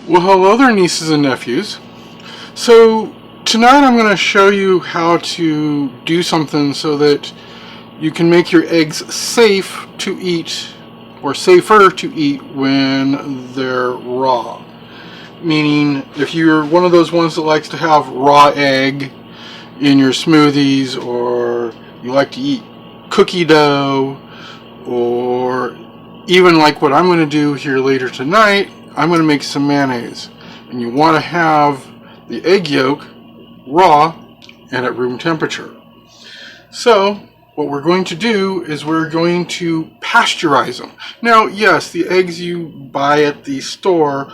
Well, hello there, nieces and nephews. So, tonight I'm going to show you how to do something so that you can make your eggs safe to eat, or safer to eat when they're raw. Meaning, if you're one of those ones that likes to have raw egg in your smoothies, or you like to eat cookie dough, or even like what I'm going to do here later tonight, I'm going to make some mayonnaise. And you want to have the egg yolk raw and at room temperature. So what we're going to do is we're going to pasteurize them. Now, yes, the eggs you buy at the store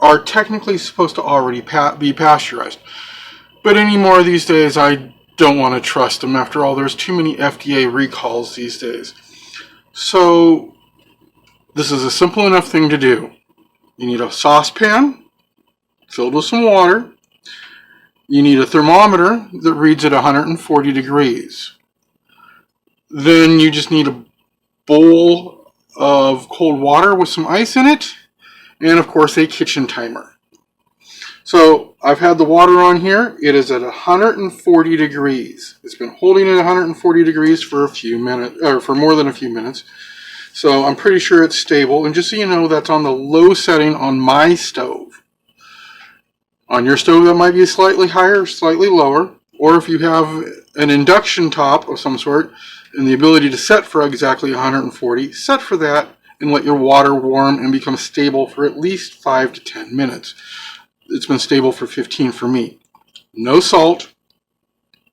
are technically supposed to already be pasteurized. But anymore these days, I don't want to trust them. After all, there's too many FDA recalls these days. So this is a simple enough thing to do. You need a saucepan filled with some water. You need a thermometer that reads at 140 degrees. Then you just need a bowl of cold water with some ice in it, and of course a kitchen timer. So I've had the water on here. It is at 140 degrees. It's been holding at 140 degrees for a few minutes, or for more than a few minutes. So I'm pretty sure it's stable. And just so you know, that's on the low setting on my stove. On your stove, that might be slightly higher, slightly lower. Or if you have an induction top of some sort and the ability to set for exactly 140, set for that and let your water warm and become stable for at least 5 to 10 minutes. It's been stable for 15 for me. No salt,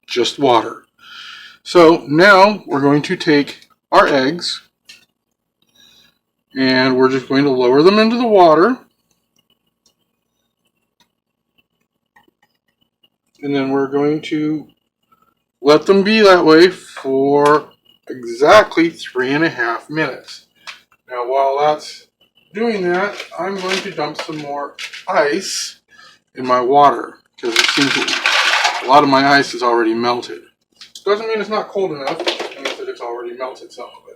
just water. So now we're going to take our eggs and we're just going to lower them into the water. And then we're going to let them be that way for exactly 3.5 minutes. Now while that's doing that, I'm going to dump some more ice in my water because it seems that a lot of my ice is already melted. Doesn't mean it's not cold enough, it just means that it's already melted some of it.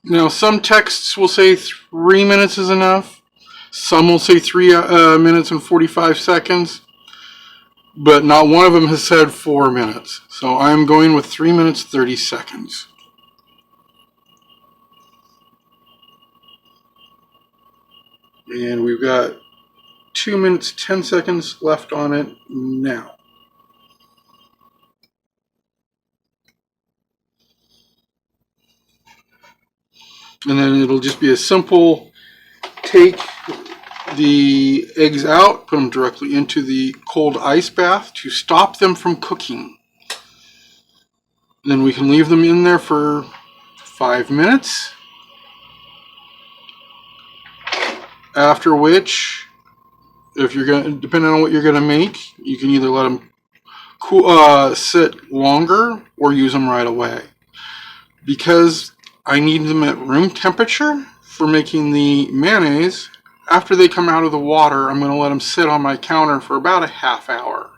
Now some texts will say 3 minutes is enough. Some will say 3 minutes and 45 seconds. But not one of them has said 4 minutes. So I'm going with 3 minutes 30 seconds. And we've got 2 minutes 10 seconds left on it now. And then it'll just be a simple take the eggs out, put them directly into the cold ice bath to stop them from cooking. And then we can leave them in there for 5 minutes. After which, if you're going to, depending on what you're going to make, you can either let them cool, sit longer or use them right away. Because I need them at room temperature for making the mayonnaise, after they come out of the water, I'm going to let them sit on my counter for about a half hour.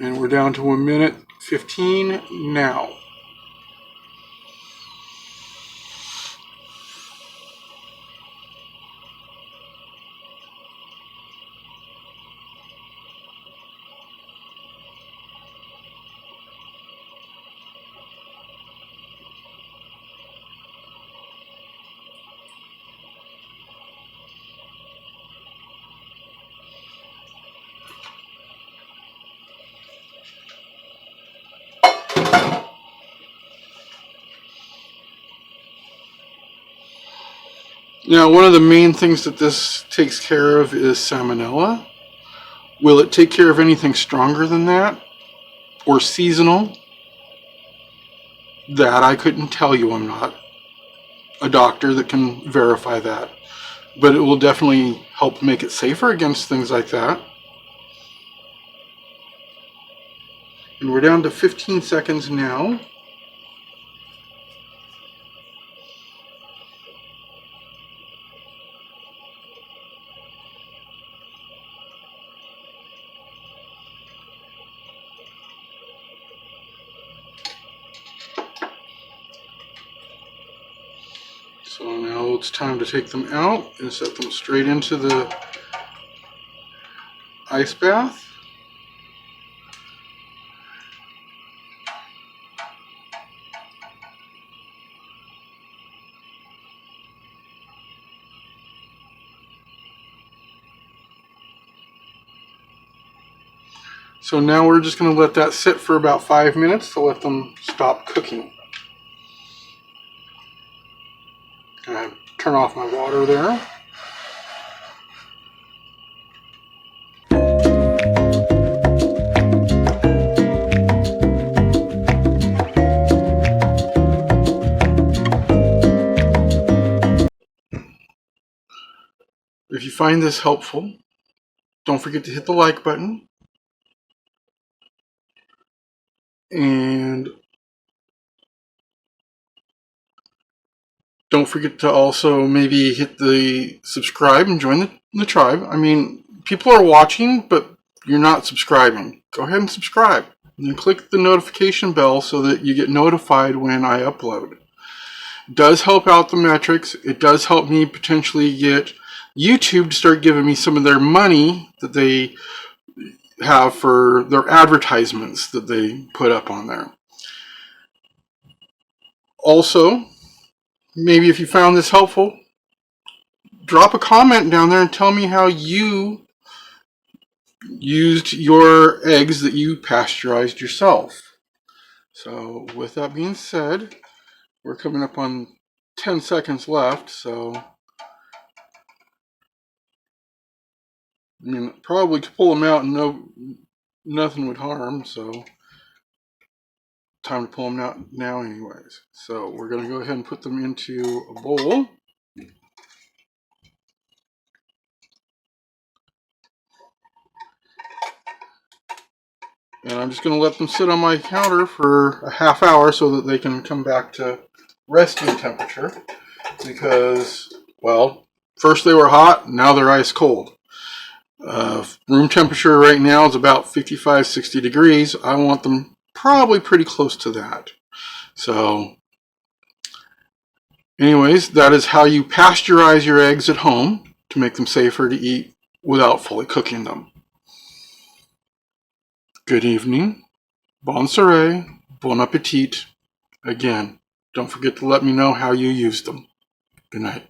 And we're down to 1 minute 15 now. Now, one of the main things that this takes care of is salmonella. Will it take care of anything stronger than that? Or seasonal? That I couldn't tell you. I'm not a doctor that can verify that. But it will definitely help make it safer against things like that. And we're down to 15 seconds now. So now it's time to take them out and set them straight into the ice bath. So now we're just going to let that sit for about 5 minutes to let them stop cooking. And turn off my water there. If you find this helpful, don't forget to hit the like button. And don't forget to also maybe hit the subscribe and join the tribe. I mean, people are watching, but you're not subscribing. Go ahead and subscribe. And then click the notification bell so that you get notified when I upload. It does help out the metrics. It does help me potentially get YouTube to start giving me some of their money that they have for their advertisements that they put up on there. Also, maybe if you found this helpful, drop a comment down there and tell me how you used your eggs that you pasteurized yourself. So with that being said, we're coming up on 10 seconds left, so I mean, probably could pull them out and nothing would harm, so time to pull them out now anyways. So we're going to go ahead and put them into a bowl. And I'm just going to let them sit on my counter for a half hour so that they can come back to resting temperature. Because, well, first they were hot, now they're ice cold. Room temperature right now is about 55, 60 degrees. I want them probably pretty close to that. So, anyways, that is how you pasteurize your eggs at home to make them safer to eat without fully cooking them. Good evening, bon soiree, bon appetit. Again, don't forget to let me know how you used them. Good night.